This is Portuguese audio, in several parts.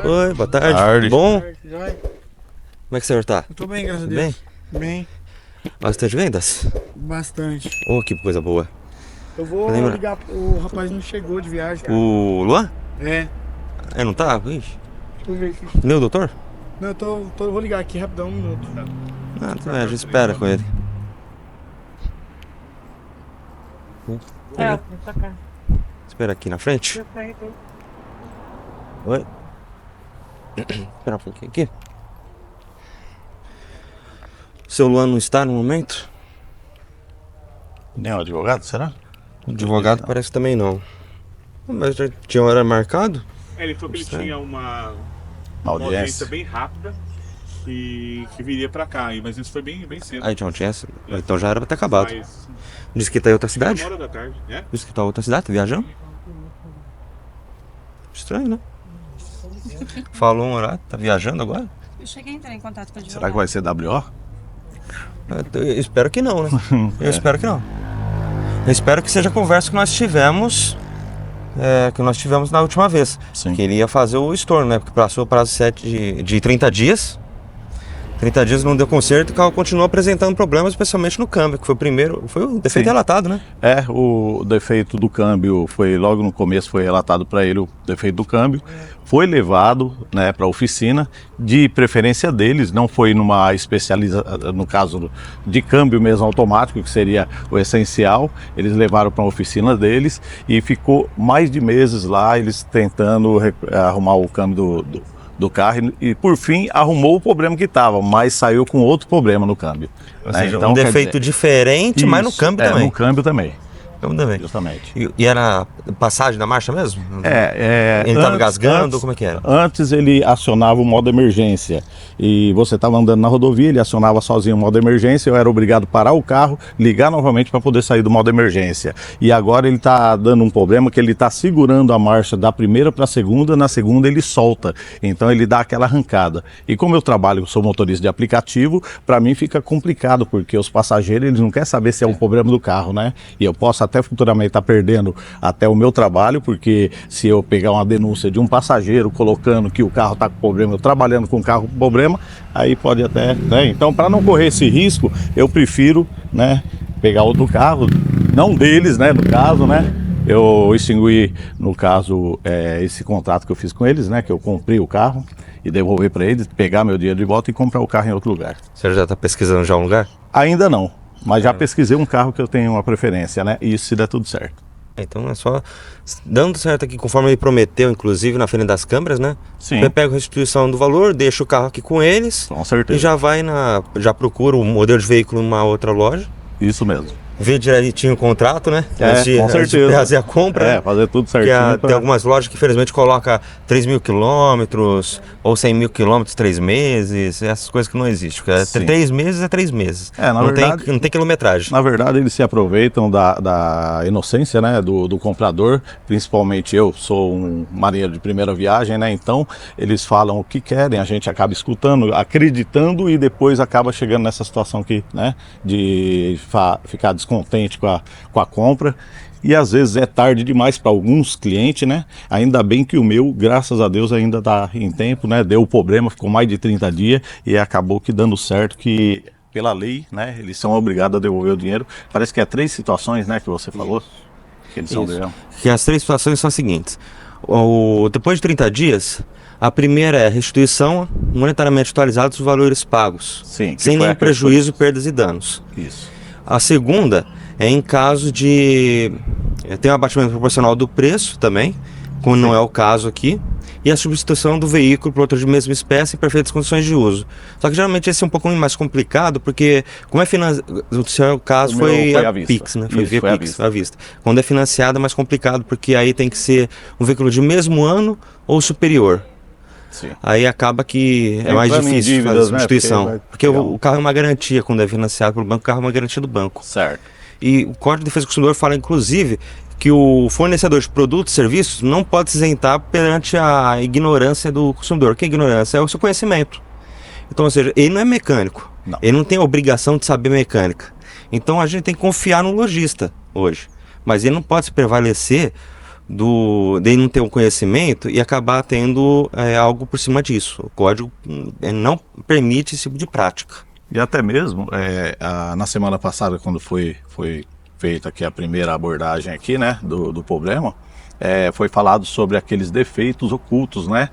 Oi, boa tarde. Tarde. Bom? Boa tarde, joia. Como é que o senhor tá? Eu tô bem, graças a Tudo Deus. Bem, Bastante vendas? bastante. Oh, que coisa boa. Eu vou Lembra? ligar, o rapaz não chegou de viagem, cara. O Luan? É, É, não tá? Ixi. deixa eu ver aqui. Meu doutor? Não, vou ligar aqui rapidão, 1 minuto. Ah, então a gente espera com ele. Tá cá. Espera aqui na frente. Oi? Espera um pouquinho aqui. O seu Luan não está no momento? Nem o advogado, será? O advogado parece que também não. Mas já tinha hora marcado? Ele falou que ele Certo. tinha uma Audiência. audiência bem rápida e que viria pra cá, mas isso foi bem cedo. Aí tinha audiência. Então já era pra ter acabado. Mas Disse que tá em outra cidade? 1 hora da tarde, né? Disse que tá em outra cidade, tá viajando? Estranho, né? Falou um horário, tá viajando agora? Eu cheguei a entrar em contato com a Será que vai ser WO? Eu espero que não, né? Eu espero que não. Eu espero que seja a conversa que nós tivemos. Que nós tivemos na última vez. Sim. Que ele ia fazer o estorno, né? Porque passou o prazo de 30 dias. 30 dias não deu conserto e o carro continuou apresentando problemas, especialmente no câmbio, que foi o primeiro. Foi o defeito Sim. relatado, né? O defeito do câmbio foi logo no começo, foi relatado para ele o defeito do câmbio. Foi levado, né, para a oficina, de preferência deles, não foi numa especialização, no caso de câmbio mesmo automático, que seria o essencial. Eles levaram para a oficina deles e ficou mais de meses lá, eles tentando arrumar o câmbio do carro e por fim arrumou o problema que estava, mas saiu com outro problema no câmbio. Ou né? seja, Então, um quer defeito dizer, diferente, mas no isso, câmbio também. No câmbio também, Câmbio também. justamente. E era passagem da marcha mesmo? Ele estava Antes- gasgando? antes- Como é que era? Antes ele acionava o modo emergência e você estava andando na rodovia, ele acionava sozinho o modo emergência, eu era obrigado a parar o carro, ligar novamente para poder sair do modo emergência. E agora ele está dando um problema que ele está segurando a marcha da primeira para a segunda, na segunda ele solta, então ele dá aquela arrancada. E como eu trabalho, sou motorista de aplicativo, para mim fica complicado, porque os passageiros eles não querem saber se é um problema do carro, né? E eu posso até futuramente estar perdendo até o meu trabalho, porque se eu pegar uma denúncia de um passageiro colocando que o carro está com problema, eu trabalhando com o carro com problema, aí pode até, né? Então, para não correr esse risco, eu prefiro, né, pegar outro carro, não deles, né, no caso, né? Eu extingui, no caso, esse contrato que eu fiz com eles, né, que eu comprei o carro e devolver para eles, pegar meu dinheiro de volta e comprar o carro em outro lugar. Você já está pesquisando já um lugar? Ainda não, mas já pesquisei um carro que eu tenho uma preferência, né? E isso se der tudo certo. Então é só dando certo aqui, conforme ele prometeu, inclusive na Feira das Câmaras, né? Sim. Você pega a restituição do valor, deixa o carro aqui com eles Com e certeza. já procura o modelo de veículo em uma outra loja, Isso mesmo. vê direitinho o contrato, né? Com Antes de certeza. fazer a compra. Fazer tudo Que certinho. tem algumas lojas que infelizmente colocam 3.000 quilômetros ou 100.000 quilômetros, 3 meses, essas coisas que não existem. Porque Sim. 3 meses é 3 meses. Na não, verdade, não tem quilometragem. Na verdade, eles se aproveitam da inocência, né, do comprador. Principalmente eu sou um marinheiro de primeira viagem, né? Então eles falam o que querem, a gente acaba escutando, acreditando e depois acaba chegando nessa situação aqui, né, de ficar descontente com a compra. E às vezes é tarde demais para alguns clientes, né? Ainda bem que o meu, graças a Deus, ainda está em tempo, né? Deu problema, ficou mais de 30 dias e acabou que dando certo, que pela lei, né? Eles são obrigados a devolver o dinheiro. Parece que é 3 situações, né? Que você falou que eles são Isso. obrigados. Que as 3 situações são as seguintes. Depois de 30 dias, a primeira é a restituição monetariamente atualizada dos valores pagos, Sim. que sem foi nenhum a que eu prejuízo, perdas e danos. Isso. A segunda é em caso de tem um abatimento proporcional do preço também, como não é o caso aqui, e a substituição do veículo por outro de mesma espécie em perfeitas condições de uso. Só que geralmente esse é um pouco mais complicado, porque como é o seu caso O meu foi foi a à vista. Pix, né? Isso, Via foi à Pix, vista. à vista. Quando é financiado é mais complicado, porque aí tem que ser um veículo de mesmo ano ou superior. Sim. Aí acaba que é mais Entrando em difícil fazer a dívidas, né? substituição. Porque Porque o carro é uma garantia quando é financiado pelo banco, o carro é uma garantia do banco. Certo. E o Código de Defesa do Consumidor fala, inclusive, que o fornecedor de produtos e serviços não pode se isentar perante a ignorância do consumidor. Que ignorância? É o seu conhecimento. Então, ou seja, ele não é mecânico. Não. Ele não tem a obrigação de saber mecânica. Então, a gente tem que confiar no lojista hoje. Mas ele não pode se prevalecer de não ter um conhecimento e acabar tendo algo por cima disso. O código não permite esse tipo de prática. E até mesmo, na semana passada, quando foi feita aqui a primeira abordagem aqui, né, do problema, foi falado sobre aqueles defeitos ocultos, né?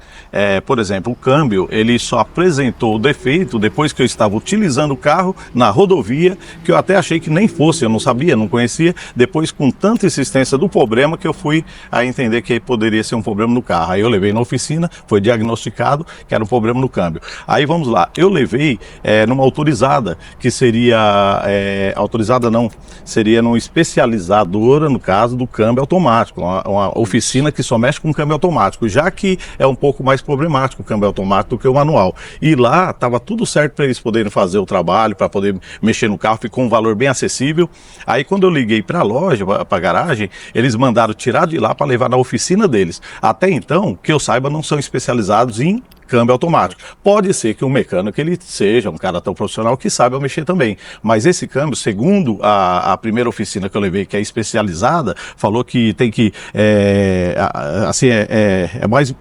Por exemplo, o câmbio, ele só apresentou o defeito depois que eu estava utilizando o carro na rodovia, que eu até achei que nem fosse, eu não sabia, não conhecia. Depois, com tanta insistência do problema, que eu fui a entender que poderia ser um problema no carro. Aí eu levei na oficina, foi diagnosticado que era um problema no câmbio. Aí vamos lá, eu levei numa autorizada, que seria, autorizada não, seria numa especializadora, no caso do câmbio automático, uma oficina que só mexe com câmbio automático, já que é um pouco mais problemático o câmbio automático do que o manual. E lá estava tudo certo para eles poderem fazer o trabalho, para poder mexer no carro, ficou um valor bem acessível. Aí quando eu liguei para a loja, para a garagem, eles mandaram tirar de lá para levar na oficina deles. Até então, que eu saiba, não são especializados em câmbio automático. Pode ser que um mecânico ele seja um cara tão profissional que saiba mexer também, mas esse câmbio, segundo a primeira oficina que eu levei, que é especializada, falou que tem que mais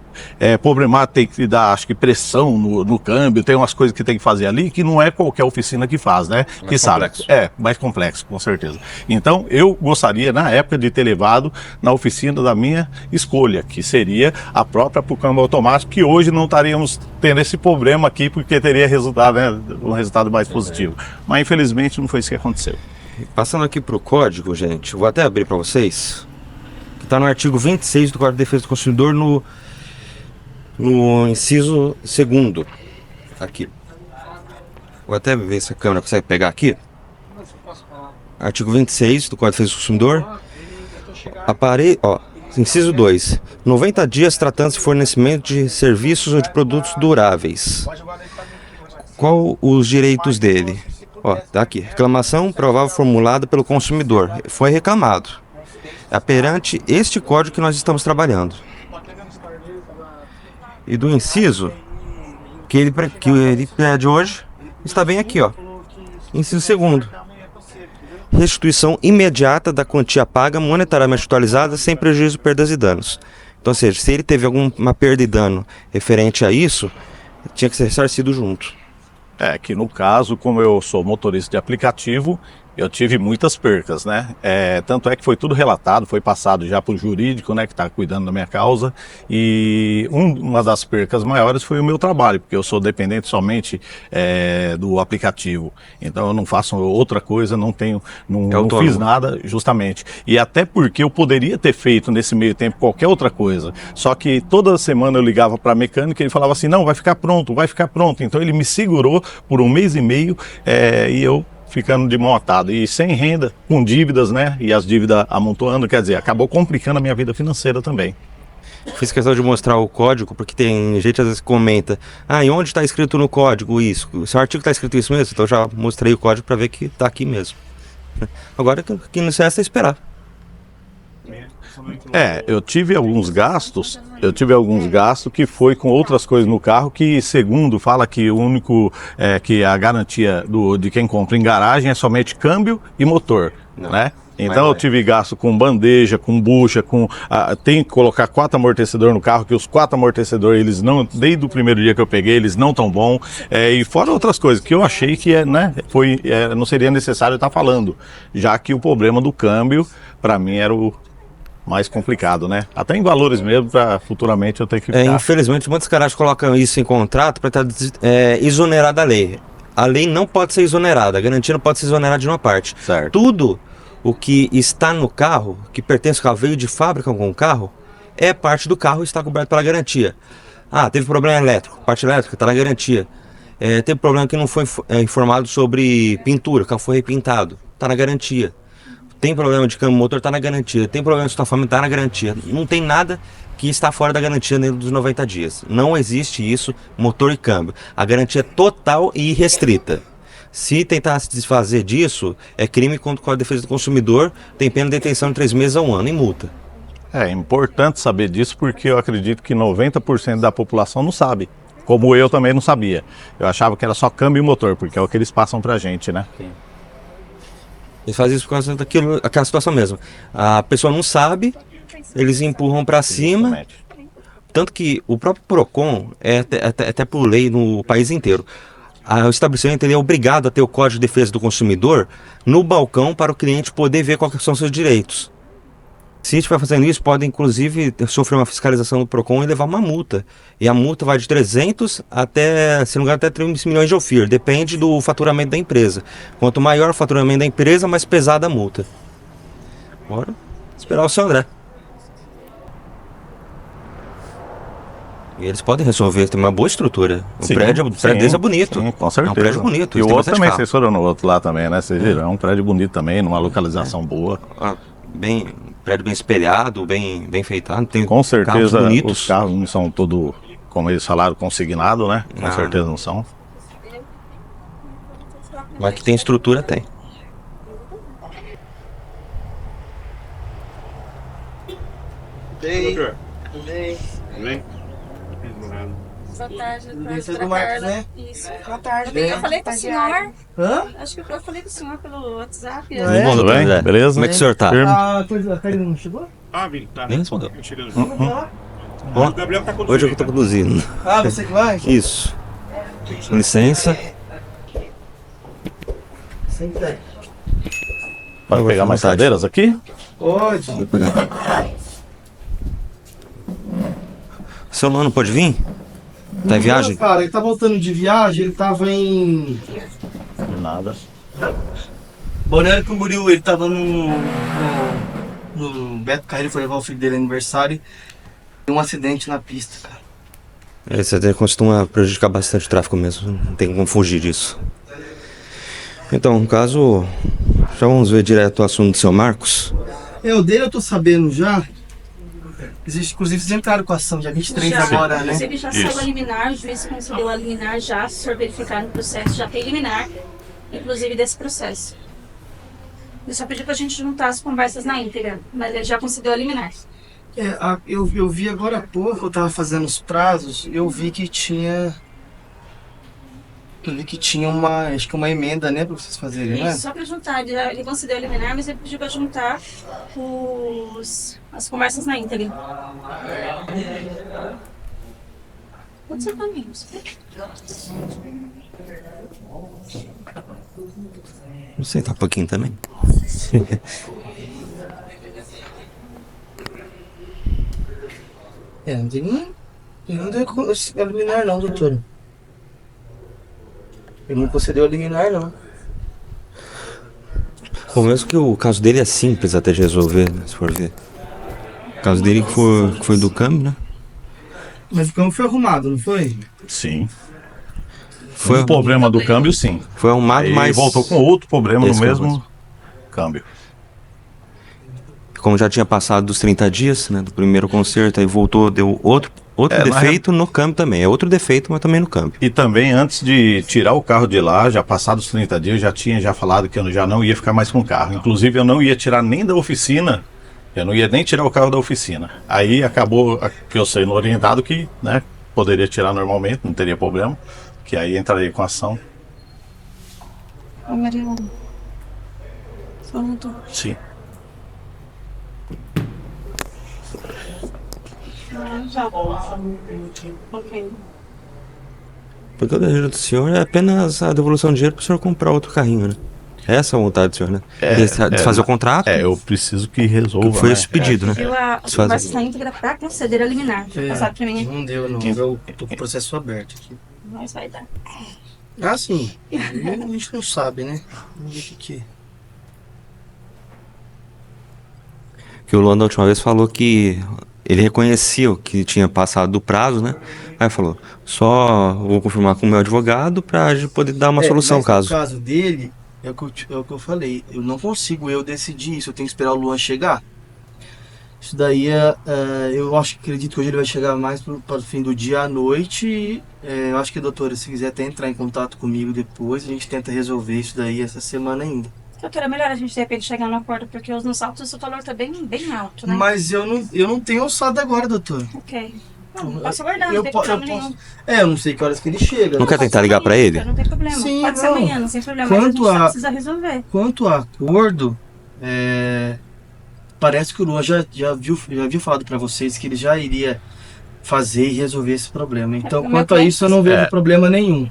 problemático, tem que dar, acho que, pressão no câmbio, tem umas coisas que tem que fazer ali que não é qualquer oficina que faz, né? Mais que complexo. sabe. Mais complexo, com certeza. Então eu gostaria, na época, de ter levado na oficina da minha escolha, que seria a própria pro câmbio automático, que hoje não estaríamos tendo esse problema aqui, porque teria resultado, né, um resultado mais positivo. Mas infelizmente não foi isso que aconteceu. Passando aqui para o código, gente, vou até abrir para vocês, que está no artigo 26 do Código de Defesa do Consumidor, no inciso 2º, aqui. Vou até ver se a câmera consegue pegar aqui. Artigo 26 do Código de Defesa do Consumidor. Inciso 2. 90 dias tratando-se de fornecimento de serviços ou de produtos duráveis. Qual os direitos dele? Tá aqui. Reclamação provável formulada pelo consumidor. Foi reclamado. É perante este código que nós estamos trabalhando. E do inciso que ele pede hoje, está bem aqui, ó. Inciso 2º. Restituição imediata da quantia paga monetariamente atualizada sem prejuízo, perdas e danos. Então, ou seja, se ele teve alguma perda e dano referente a isso, tinha que ser ressarcido junto. Que no caso, como eu sou motorista de aplicativo, eu tive muitas percas, né? Tanto é que foi tudo relatado, foi passado já para o jurídico, né, que está cuidando da minha causa. E uma das percas maiores foi o meu trabalho, porque eu sou dependente somente do aplicativo. Então eu não faço outra coisa, não fiz nada, justamente. E até porque eu poderia ter feito nesse meio tempo qualquer outra coisa. Só que toda semana eu ligava para a mecânica e ele falava assim, não, vai ficar pronto, vai ficar pronto. Então ele me segurou por 1 mês e meio e eu ficando de mão atada e sem renda, com dívidas, né? E as dívidas amontoando, quer dizer, acabou complicando a minha vida financeira também. Fiz questão de mostrar o código, porque tem gente às vezes que comenta, e onde está escrito no código isso? Se o artigo está escrito isso mesmo, então eu já mostrei o código para ver que está aqui mesmo. Agora o que nos resta é esperar. Eu tive alguns gastos que foi com outras coisas no carro, que segundo fala que o único, que a garantia de quem compra em garagem é somente câmbio e motor, né? Então eu tive gasto com bandeja, com bucha, tem que colocar 4 amortecedores no carro, que os 4 amortecedores, eles não, desde o primeiro dia que eu peguei, eles não tão bom, e fora outras coisas que eu achei que não seria necessário estar falando, já que o problema do câmbio, para mim, era o mais complicado, né? Até em valores mesmo, para futuramente eu ter que ficar. Infelizmente, muitos caras colocam isso em contrato para estar exonerado da lei. A lei não pode ser exonerada, a garantia não pode ser exonerada de uma parte. Certo. Tudo o que está no carro, que pertence ao carro, veio de fábrica com o carro, é parte do carro e está coberto pela garantia. Teve problema elétrico, parte elétrica está na garantia. Teve problema que não foi informado sobre pintura, o carro foi repintado, está na garantia. Tem problema de câmbio motor, está na garantia. Tem problema de estofamento, está na garantia. Não tem nada que está fora da garantia dentro dos 90 dias. Não existe isso, motor e câmbio. A garantia é total e irrestrita. Se tentar se desfazer disso, é crime contra o Código de Defesa do Consumidor, tem pena de detenção de 3 meses a 1 ano e multa. É importante saber disso, porque eu acredito que 90% da população não sabe. Como eu também não sabia. Eu achava que era só câmbio e motor, porque é o que eles passam pra gente, né? Sim. Eles fazem isso por causa daquela situação mesmo. A pessoa não sabe eles empurram para cima. Exatamente. Tanto que o próprio PROCON, até por lei no país inteiro, o estabelecimento ele é obrigado a ter o Código de Defesa do Consumidor no balcão para o cliente poder ver quais são os seus direitos. Se estiver fazendo isso, pode inclusive sofrer uma fiscalização do PROCON e levar uma multa. E a multa vai de 300 até, se não me engano, até 3 milhões de OFIR. Depende do faturamento da empresa. Quanto maior o faturamento da empresa, mais pesada a multa. Bora esperar o seu André. E eles podem resolver, tem uma boa estrutura. O Sim, prédio deles é bonito. Sim, com certeza. É um prédio bonito. E o tem outro bastante também, carro. vocês foram no outro lá também, né? Vocês viram? É um prédio bonito também, numa localização boa. Prédio bem espelhado, bem feitado. Tem Com carros certeza bonitos. os carros não são tudo, como eles falaram, consignado, né? Com Ah. certeza não são. Mas que tem estrutura, tem. Doutor, Bem, vem. Boa tarde, Você é doutora do Marcos, Carla. né? Isso. boa tarde. Eu falei com o senhor. Hã? Acho que eu falei com o senhor pelo WhatsApp. Ah, é? Bom, Tudo doutor bem? André. Beleza? Como é que o senhor tá? Firme. A coisa, a Karine não chegou? Ah, vim, tá. Nem respondeu. Eu tirei o Vamos lá. Ó, O Gabriel tá hoje eu que tô conduzindo. Ah, você que vai? Isso. Com licença. Senta aí. Pode pegar mais vontade. cadeiras aqui? Pode. Seu Lano pode vir? Tá em viagem? Cara, ele tá voltando de viagem, ele tava em Nada. Balneário Camboriú, ele tava no Beto Carreiro, foi levar o filho dele no aniversário. Tem um acidente na pista, cara. Esse até costuma prejudicar bastante o tráfego mesmo. Não tem como fugir disso. Então, no caso, já vamos ver direto o assunto do seu Marcos. O dele eu tô sabendo já. Existe, inclusive, vocês entraram com a ação dia 23 Já, agora, né? inclusive já saiu a liminar, o juiz concedeu a liminar já, se for verificar no processo, já tem liminar, inclusive desse processo. Ele só pediu pra gente juntar as conversas na íntegra, mas ele já concedeu a liminar. Eu vi agora há pouco, eu tava fazendo os prazos, eu vi que tinha uma, acho que uma emenda, né, pra vocês fazerem, né? Isso, só pra juntar, ele concedeu a liminar, mas ele pediu pra juntar as conversas na íntegra. Pode ser pra mim, Vou sentar um pouquinho também. Não deu a liminar não, doutor. Ele não concedeu a liminar não. Bom, mesmo que o caso dele é simples até de resolver, né, se for ver. O caso dele que foi do câmbio, né? Mas o câmbio foi arrumado, não foi? Sim. Foi, Um problema do câmbio, sim. foi arrumado, Aí mas voltou com outro problema no Esse que é o mesmo câmbio. como já tinha passado dos 30 dias, né, do primeiro conserto, aí voltou, deu outro na defeito no câmbio também. É outro defeito, mas também no câmbio. E também, antes de tirar o carro de lá, já passados os 30 dias, eu já tinha falado que eu já não ia ficar mais com o carro. Inclusive, eu não ia tirar nem da oficina, eu não ia nem tirar o carro da oficina. Aí acabou que eu sendo orientado que, né, poderia tirar normalmente, não teria problema, que aí entraria com ação. Ô, Mariana. Só não tô. Sim. Já. Ok. Porque o desejo do senhor é apenas a devolução de dinheiro para o senhor comprar outro carrinho, né? Essa é a vontade do senhor, né? Desfazer o contrato. Eu preciso que resolva. Foi né? esse pedido, né? Viu a Desfazer. conversa na íntegra pra conceder a liminar. Passado pra mim, Não deu não. Eu tô com o processo aberto aqui. mas vai dar. Ah, sim. A gente não sabe, né? Vamos ver o que. Que o Luan da última vez falou que ele reconhecia que tinha passado do prazo, né? Aí falou, só vou confirmar com o meu advogado pra gente poder dar uma solução mas caso. No caso dele, é o que eu falei. Eu não consigo decidir isso. Eu tenho que esperar o Luan chegar. Isso daí eu acredito que hoje ele vai chegar mais para o fim do dia à noite. Eu acho que, doutora, se quiser até entrar em contato comigo depois, a gente tenta resolver isso daí essa semana ainda. Doutora, é melhor a gente de repente chegar no acordo, porque nos autos o valor tá bem alto, né? Mas eu não tenho alçado agora, doutor. Ok. Não, posso aguardar, Eu não tem po- problema eu nenhum. posso- Eu não sei que horas que ele chega. Não quer tentar ligar pra ele? Não tem problema. Sim, Pode ser não. amanhã, não tem problema. Quanto mas a gente só a- precisa resolver. Quanto a acordo, parece que o Luan já havia falado para vocês que ele já iria fazer e resolver esse problema. Então, quanto a isso, eu não vejo problema nenhum.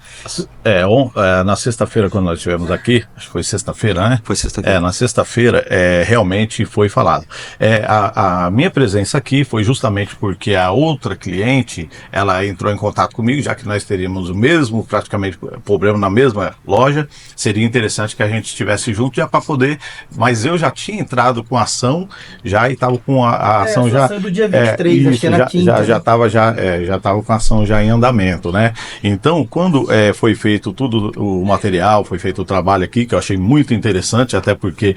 Na sexta-feira, quando nós estivemos aqui, acho que foi sexta-feira, né? Foi sexta-feira. Na sexta-feira, realmente foi falado. A minha presença aqui foi justamente porque a outra cliente, ela entrou em contato comigo, já que nós teríamos o mesmo, praticamente, problema na mesma loja, seria interessante que a gente estivesse junto já para poder, mas eu já tinha entrado com a ação, já e estava com a ação já... do dia 23, acho que é na quinta. Já estava com a ação já em andamento, né? Então, quando foi feito tudo o material, foi feito o trabalho aqui, que eu achei muito interessante, até porque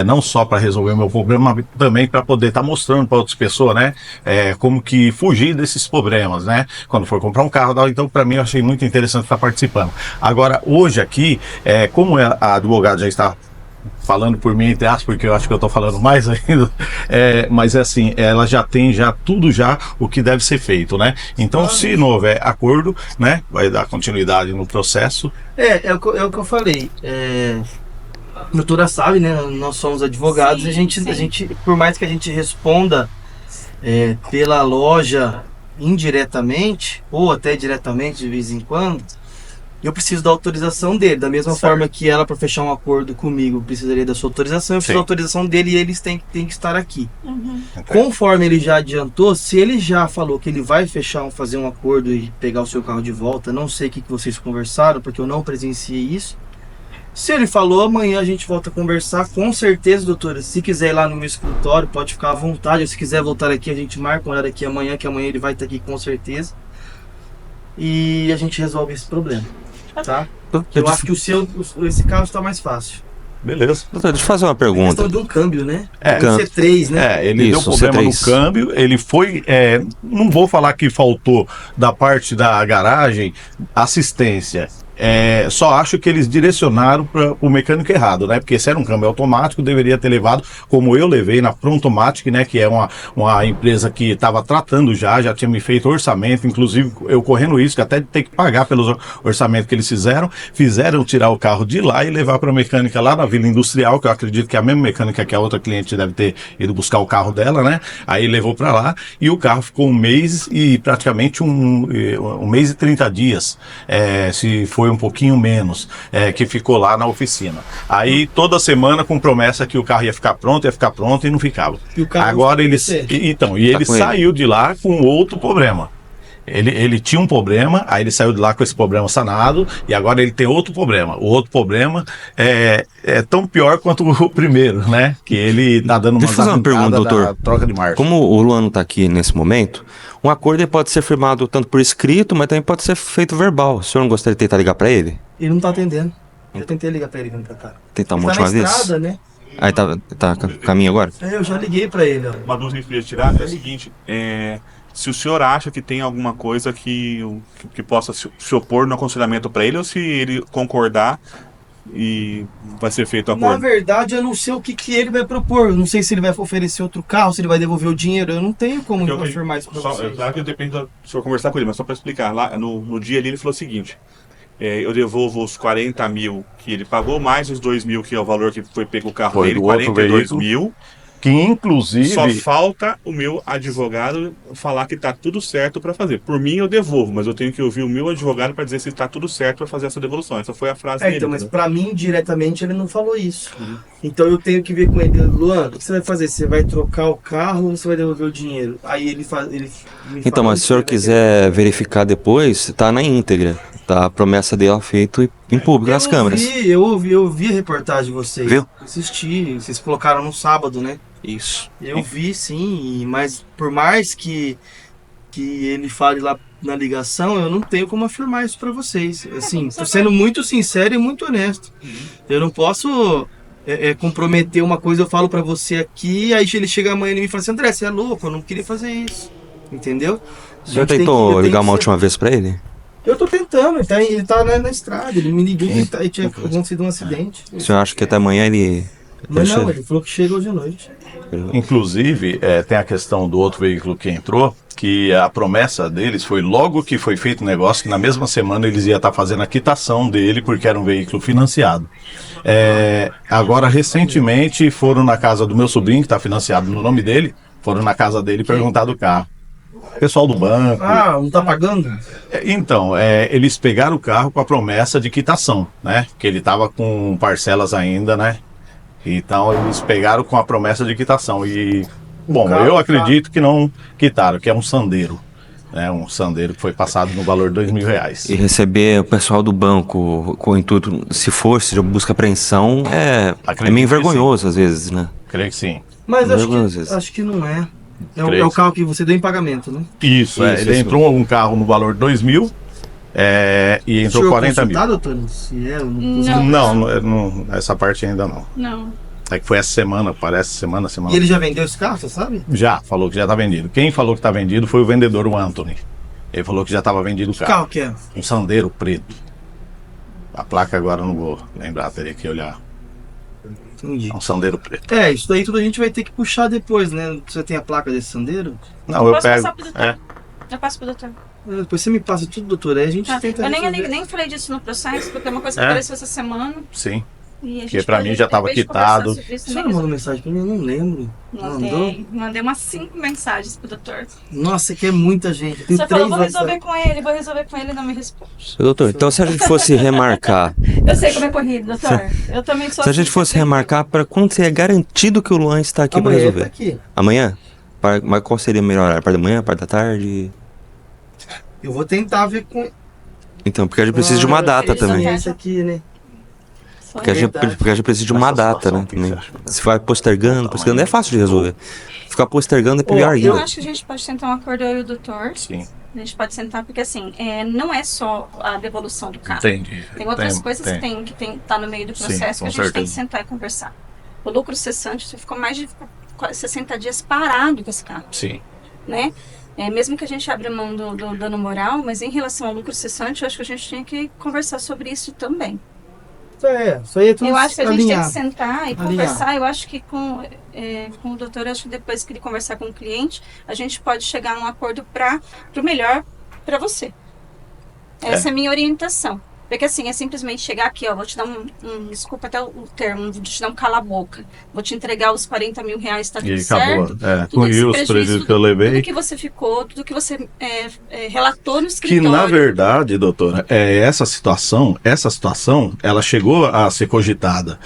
não só para resolver o meu problema, mas também para poder estar mostrando para outras pessoas, né? Como que fugir desses problemas, né? Quando for comprar um carro, então para mim eu achei muito interessante estar participando. Agora, hoje aqui, como a advogada já está falando por mim, entre aspas, porque eu acho que eu estou falando mais ainda, mas é assim, ela já tem tudo o que deve ser feito, né? Então, se não houver acordo, né, vai dar continuidade no processo. É o que eu falei. A doutora sabe, né? Nós somos advogados. Sim, a gente, por mais que a gente responda pela loja indiretamente, ou até diretamente de vez em quando, eu preciso da autorização dele. Da mesma forma que ela, para fechar um acordo comigo, precisaria da sua autorização, eu preciso da autorização dele e eles têm que estar aqui. Conforme ele já adiantou, se ele já falou que ele vai fazer um acordo e pegar o seu carro de volta, não sei o que vocês conversaram, porque eu não presenciei isso. Se ele falou, amanhã a gente volta a conversar, com certeza, doutora. Se quiser ir lá no meu escritório, pode ficar à vontade. Ou se quiser voltar aqui, a gente marca um horário aqui amanhã, que amanhã ele vai estar aqui com certeza. E a gente resolve esse problema, tá? Eu acho que esse caso está mais fácil. Beleza. Doutor, deixa eu fazer uma É pergunta. questão de um câmbio, né? Câmbio. C3, né? Ele Isso, deu problema C3. no câmbio, ele foi, não vou falar que faltou da parte da garagem assistência. Só acho que eles direcionaram para o mecânico errado, né? Porque se era um câmbio automático, deveria ter levado, como eu levei na Prontomatic, né? Que é uma empresa que estava tratando já tinha me feito orçamento, inclusive eu correndo isso, que até ter que pagar pelos orçamentos que eles fizeram tirar o carro de lá e levar para a mecânica lá na Vila Industrial, que eu acredito que é a mesma mecânica que a outra cliente deve ter ido buscar o carro dela, né? Aí levou para lá e o carro ficou um mês e praticamente um mês e 30 dias, se foi um pouquinho menos, que ficou lá na oficina. Aí toda semana com promessa que o carro ia ficar pronto e não ficava. E o carro Agora ele com saiu de lá com outro problema. Ele tinha um problema, aí ele saiu de lá com esse problema sanado e agora ele tem outro problema. O outro problema é tão pior quanto o primeiro, né? Que ele tá dando Deixa eu fazer uma pergunta, doutor. Troca de marcha. Como o Luan não está aqui nesse momento, um acordo ele pode ser firmado tanto por escrito, mas também pode ser feito verbal. O senhor não gostaria de tentar ligar para ele? Ele não tá atendendo. Eu tentei ligar pra ele, não tá, cara. Tentar uma Ele tá última na vez? estrada, né? Aí tá caminho agora? Eu já liguei pra ele, ó. Uma dúvida que eu queria tirar é o seguinte, se o senhor acha que tem alguma coisa que possa se opor no aconselhamento para ele, ou se ele concordar e vai ser feito o Na acordo? verdade, eu não sei o que ele vai propor. Eu não sei se ele vai oferecer outro carro, se ele vai devolver o dinheiro. Eu não tenho como afirmar isso pra vocês. Claro que depende do senhor conversar com ele, mas só para explicar, lá no dia ali ele falou o seguinte, eu devolvo os 40 mil que ele pagou, mais os 2 mil que é o valor que foi pego o carro Foi dele, do outro 42 veículo. mil. Que inclusive... Só falta o meu advogado falar que tá tudo certo para fazer. Por mim eu devolvo, mas eu tenho que ouvir o meu advogado para dizer se tá tudo certo para fazer essa devolução. Essa foi a frase dele. Então, mas entendeu? pra mim, diretamente, ele não falou isso. Então eu tenho que ver com ele. Luan, o que você vai fazer? Você vai trocar o carro ou você vai devolver o dinheiro? Aí ele me Então, falou mas se o senhor que ele vai quiser verificar depois, tá na íntegra. Tá a promessa dela feita em público nas câmeras. Eu ouvi a reportagem de vocês. Viu? Assisti. Vocês colocaram no sábado, né? Isso. Eu vi, sim, mas por mais que ele fale lá na ligação, eu não tenho como afirmar isso pra vocês. Assim, tô sendo muito sincero e muito honesto. Eu não posso comprometer uma coisa, eu falo pra você aqui, aí ele chega amanhã e me fala assim, André, você é louco, eu não queria fazer isso. Entendeu? O senhor tentou ligar uma última vez pra ele? Eu tô tentando, ele tá na estrada, ele me ligou que tinha acontecido um acidente. O senhor acha que até amanhã ele Mas não, ele falou que chega hoje à noite. Inclusive, tem a questão do outro veículo que entrou, que a promessa deles foi logo que foi feito o negócio, que na mesma semana eles iam estar fazendo a quitação dele, porque era um veículo financiado. Agora, recentemente, foram na casa do meu sobrinho, que está financiado no nome dele, foram na casa dele perguntar do carro. Pessoal do banco. Ah, não tá pagando? Então, eles pegaram o carro com a promessa de quitação, né? Que ele estava com parcelas ainda, né? Então, eles pegaram com a promessa de quitação. E, bom, eu acredito que não quitaram, que é um Sandero. Né? Um Sandero que foi passado no valor de R$2.000. E receber o pessoal do banco com o intuito, se for, se busca apreensão, é meio vergonhoso às vezes, né? Creio que sim. Mas Vergonhoso. acho que não é. É o carro que você deu em pagamento, né? Isso, ele entrou um carro no valor de 2.000 e entrou 40 mil. Doutor? Se é ou Não, essa parte ainda não. Não. É que foi essa semana, parece semana. E ele já vendeu esse carro, você sabe? Já, falou que já tá vendido. Quem falou que tá vendido foi o vendedor, o Anthony. Ele falou que já estava vendido o Que carro. carro que é? Um Sandero preto. A placa agora eu não vou lembrar, teria que olhar. Entendi. É um Sandero preto. Isso daí tudo a gente vai ter que puxar depois, né? Você tem a placa desse Sandero? Não, eu Posso pego. passar pro doutor? Eu passo pro doutor. Depois você me passa tudo, doutor. Aí a gente tenta Eu resolver. nem falei disso no processo, porque é uma coisa que apareceu essa semana. Sim. E a Porque gente pra pode, mim já de tava repente, quitado. conversar sobre isso A senhora também. mandou mensagem pra mim? Eu não lembro. Mandou? Mandei umas 5 mensagens pro doutor. Nossa, que é muita gente. Tem Você 3 falou, vou WhatsApp. resolver com ele, não me responde. Doutor, então se a gente fosse remarcar, Eu sei como é corrido, doutor. Eu também sou se a gente assim, fosse sempre. remarcar, para quando você é garantido que o Luan está aqui para Amanhã resolver? tá aqui. Amanhã? Mas qual seria o melhor horário? Parte da manhã, parte da tarde? Eu vou tentar ver com Então, porque a gente precisa de uma data eles não também. querem. esse aqui, né? Porque a gente precisa de uma Nessa data, situação, né? o que Também. você acha? Se vai postergando é fácil de resolver. Ficar postergando é pior Eu ainda. acho que a gente pode tentar um acordo eu e o doutor. Sim, A gente pode sentar, porque assim, não é só a devolução do carro. entendi. Tem outras coisas que tá no meio do Sim, processo com que a gente tem que certeza. sentar e conversar. O lucro cessante, você ficou mais de 60 dias parado com esse carro, Sim. né? Mesmo que a gente abra mão do dano moral, mas em relação ao lucro cessante, eu acho que a gente tinha que conversar sobre isso também. Isso aí é tudo Eu acho que a gente tem que alinhado. sentar e conversar. Eu acho que com o doutor, eu acho que depois que ele conversar com o cliente, a gente pode chegar num acordo para o melhor para você. Essa é a minha orientação. Porque assim, é simplesmente chegar aqui, ó, vou te dar desculpa até o termo, vou te dar um cala-boca. Vou te entregar os 40 mil reais, tá tudo E acabou. certo. Com esse os prejuízo, prejuízos que eu levei. Tudo que você ficou, tudo que você relatou no Que escritório. na verdade, doutora, essa situação, ela chegou a ser cogitada.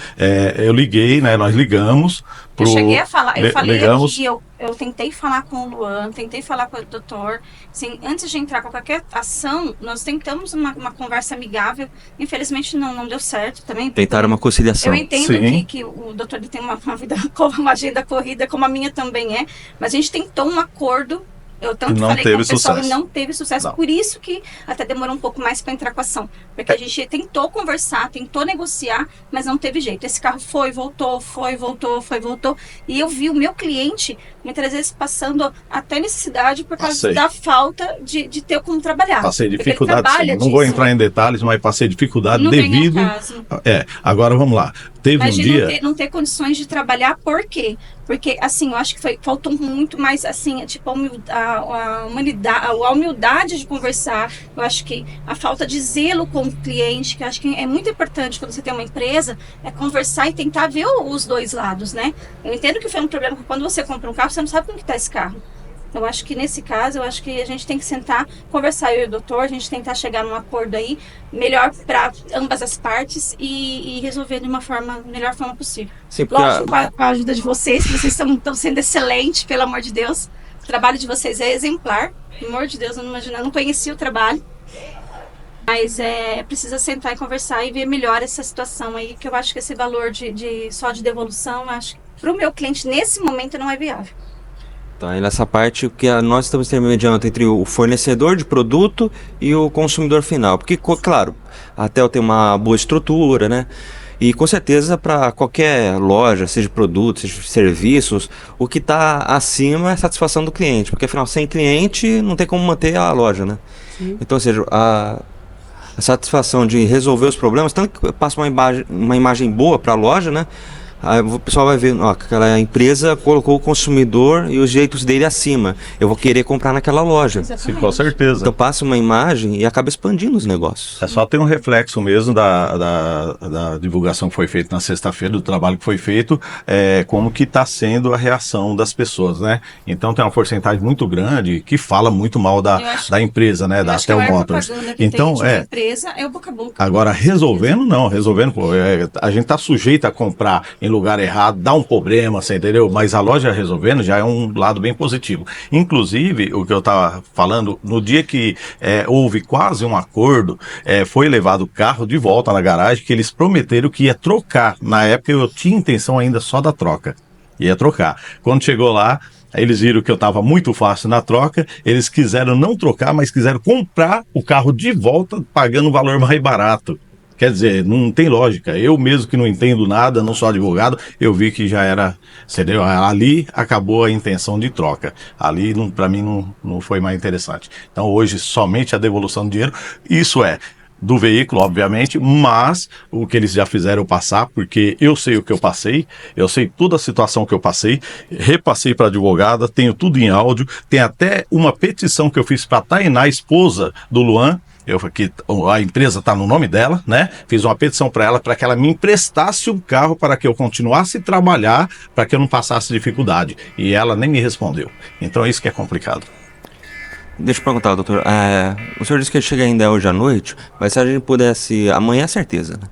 Eu liguei, né? Nós ligamos Eu cheguei a falar, eu falei ligamos. aqui, eu tentei falar com o Luan, tentei falar com o doutor. Assim, antes de entrar com qualquer ação, nós tentamos uma conversa amigável. Infelizmente não deu certo também. Tentaram uma conciliação. Eu entendo Sim. que o doutor ele tem uma vida, uma agenda corrida, como a minha também é, mas a gente tentou um acordo. Eu tanto Não falei teve com o pessoal sucesso. e não teve sucesso. Não. Por isso que até demorou um pouco mais para entrar com a ação. Porque a gente tentou conversar, tentou negociar, mas não teve jeito. Esse carro foi, voltou. E eu vi o meu cliente muitas vezes passando até necessidade por causa Passei. da falta de ter como trabalhar. Passei Porque ele dificuldade, trabalha sim. Não vou disso, entrar né? em detalhes, mas passei dificuldade Não vem ao devido. caso. Agora vamos lá. Teve Mas um de dia. não ter condições de trabalhar, por quê? Porque, assim, eu acho que faltou muito mais, assim, tipo, a humildade de conversar. Eu acho que a falta de zelo com o cliente, que eu acho que é muito importante quando você tem uma empresa, é conversar e tentar ver os dois lados, né? Eu entendo que foi um problema, porque quando você compra um carro, você não sabe como que tá esse carro. Eu acho que nesse caso, eu acho que a gente tem que sentar, conversar eu e o doutor, a gente tentar chegar num acordo aí, melhor para ambas as partes e resolver de uma melhor forma possível. Sim, porque Lógico, com a ajuda de vocês, que vocês estão sendo excelentes, pelo amor de Deus. O trabalho de vocês é exemplar. Pelo amor de Deus, eu não conhecia o trabalho. Mas precisa sentar e conversar e ver melhor essa situação aí, que eu acho que esse valor só de devolução, eu acho que para o meu cliente, nesse momento, não é viável. Então, aí nessa parte que nós estamos intermediando entre o fornecedor de produto e o consumidor final. Porque, claro, a Tel tem uma boa estrutura, né? E com certeza para qualquer loja, seja produtos, seja serviços, o que está acima é a satisfação do cliente. Porque afinal, sem cliente não tem como manter a loja, né? Sim. Então, ou seja, a satisfação de resolver os problemas, tanto que passa uma imagem boa para a loja, né? Aí o pessoal vai ver, ó, que aquela empresa colocou o consumidor e os direitos dele acima. Eu vou querer comprar naquela loja. Sim, com certeza. Então passa uma imagem e acaba expandindo os negócios. É só ter um reflexo mesmo da divulgação que foi feita na sexta-feira, do trabalho que foi feito, como que está sendo a reação das pessoas, né? Então tem uma porcentagem muito grande que fala muito mal da empresa, né? Da Tel Motors. Então, empresa é o boca a boca. Agora, resolvendo, pô, a gente tá sujeito a comprar em lugar errado, dá um problema, você entendeu? Mas a loja resolvendo já é um lado bem positivo. Inclusive, o que eu tava falando, no dia que houve quase um acordo, foi levado o carro de volta na garagem, que eles prometeram que ia trocar. Na época eu tinha intenção ainda só da troca. Ia trocar. Quando chegou lá, eles viram que eu estava muito fácil na troca, eles quiseram não trocar, mas quiseram comprar o carro de volta, pagando um valor mais barato. Quer dizer, não tem lógica. Eu mesmo que não entendo nada, não sou advogado, eu vi que já era, entendeu? Ali acabou a intenção de troca. Ali, para mim, não foi mais interessante. Então, hoje, somente a devolução do dinheiro, isso do veículo, obviamente, mas o que eles já fizeram eu passar, porque eu sei o que eu passei, eu sei toda a situação que eu passei, repassei para a advogada, tenho tudo em áudio, tem até uma petição que eu fiz para a Tainá, esposa do Luan, que a empresa está no nome dela, né? Fiz uma petição para ela para que ela me emprestasse um carro para que eu continuasse a trabalhar, para que eu não passasse dificuldade. E ela nem me respondeu. Então isso que é complicado. Deixa eu perguntar, doutor. O senhor disse que ele chega ainda hoje à noite, mas se a gente pudesse. Amanhã é certeza, né?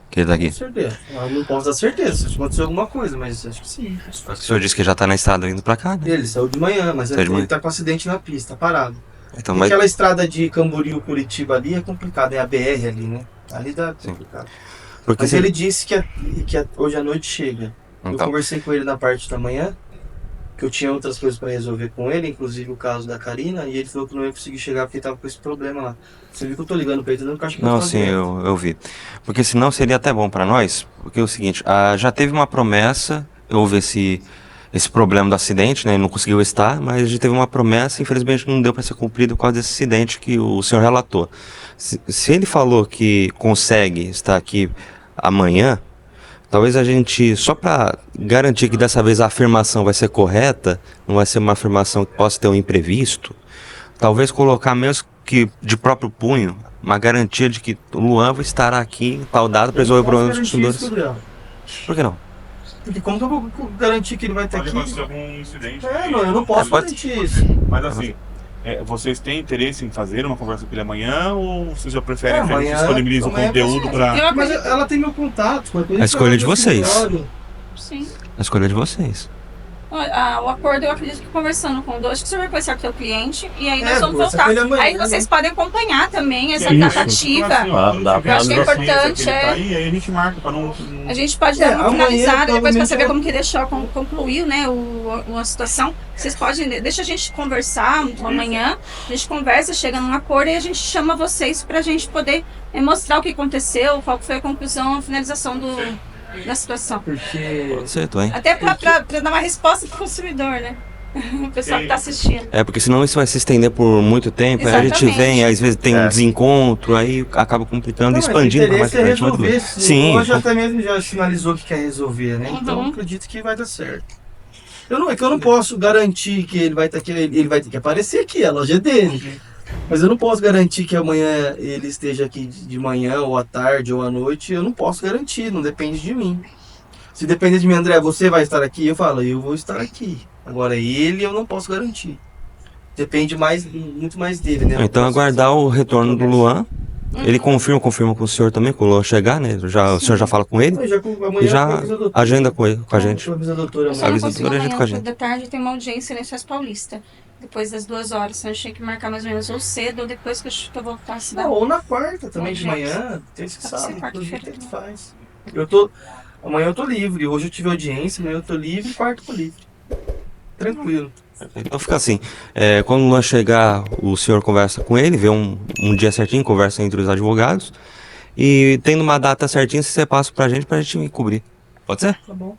Que ele tá aqui. Com certeza. Eu não posso dar certeza se acontecer alguma coisa, mas acho que sim. O senhor disse que já tá na estrada indo pra cá, né? Ele saiu de manhã, mas Saiu de manhã. ele tá com acidente na pista, parado. Então, mas... Aquela estrada de Camboriú, Curitiba ali é complicado, é a BR ali, né? Ali dá complicado. Porque mas ele disse que hoje à noite chega. Então. Eu conversei com ele na parte da manhã, que eu tinha outras coisas para resolver com ele, inclusive o caso da Karina, e ele falou que não ia conseguir chegar porque tava com esse problema lá. Você viu que eu tô ligando pra ele, não, que eu acho que não, sim, eu vi. Porque senão seria até bom para nós, porque é o seguinte, já teve uma promessa, houve esse problema do acidente, né? Ele não conseguiu estar, mas já teve uma promessa, infelizmente não deu para ser cumprido por causa desse acidente que o senhor relatou. Se ele falou que consegue estar aqui amanhã, talvez a gente, só para garantir que dessa vez a afirmação vai ser correta, não vai ser uma afirmação que possa ter um imprevisto, talvez colocar mesmo que de próprio punho, uma garantia de que o Luan estará aqui em tal data para resolver o problema dos consumidores. Por que não? Porque como que eu vou garantir que ele vai estar aqui? Pode acontecer algum incidente. Não, eu não posso garantir isso. Mas assim, vocês têm interesse em fazer uma conversa com ele amanhã ou vocês já preferem que a gente amanhã, disponibilize o conteúdo para... Mas ela tem meu contato. A escolha de vocês. Sim. A escolha de vocês. O acordo, eu acredito que conversando com o acho que você vai conversar com o seu cliente e aí nós vamos conversar voltar. com ele amanhã, Aí vocês podem acompanhar também essa Isso. tratativa. Eu acho que é importante, Aí a gente marca para não... A gente pode dar uma amanhã, finalizada, depois pra saber provavelmente, como que deixou, concluiu, né, a situação. Vocês podem, deixa a gente conversar amanhã, a gente conversa, chega num acordo e a gente chama vocês pra gente poder mostrar o que aconteceu, qual foi a conclusão, a finalização da situação. Porque... Certo, hein? Até pra dar uma resposta pro consumidor, né? O pessoal que tá assistindo. Porque senão isso vai se estender por muito tempo, aí a gente Exatamente. vem, às vezes tem um desencontro, aí acaba complicando e expandindo para mais pra frente. resolver. Sim. Hoje até mesmo já sinalizou que quer resolver, né? Então Uhum. acredito que vai dar certo. Eu não posso garantir que ele vai estar aqui, ele vai ter que aparecer aqui, a loja é dele. Mas eu não posso garantir que amanhã ele esteja aqui de manhã, ou à tarde, ou à noite. Eu não posso garantir, não depende de mim. Se depender de mim, André, você vai estar aqui? Eu falo, eu vou estar aqui. Agora ele eu não posso garantir. Depende muito mais dele, né? Então aguardar o retorno do Luan. Ele confirma com o senhor também, com o Luan chegar, né? O senhor já fala com ele e já agenda com a gente. Se eu não Avisa consigo a gente com a amanhã, gente. da tarde tem uma audiência na Suécia Paulista. Depois das 2 horas. Então a gente tem que marcar mais ou menos ou cedo ou depois que eu voltar à cidade. Ou na quarta também de Pode manhã, terça e Pode ser sábado, quarta-feira tanto também. faz. Amanhã eu tô livre, hoje eu tive audiência, amanhã eu tô livre, quarta eu tô livre. Tranquilo. Então fica assim, quando o Luan chegar, o senhor conversa com ele, vê um dia certinho, conversa entre os advogados, e tendo uma data certinha, você passa pra gente me cobrir. Pode ser? Tá bom.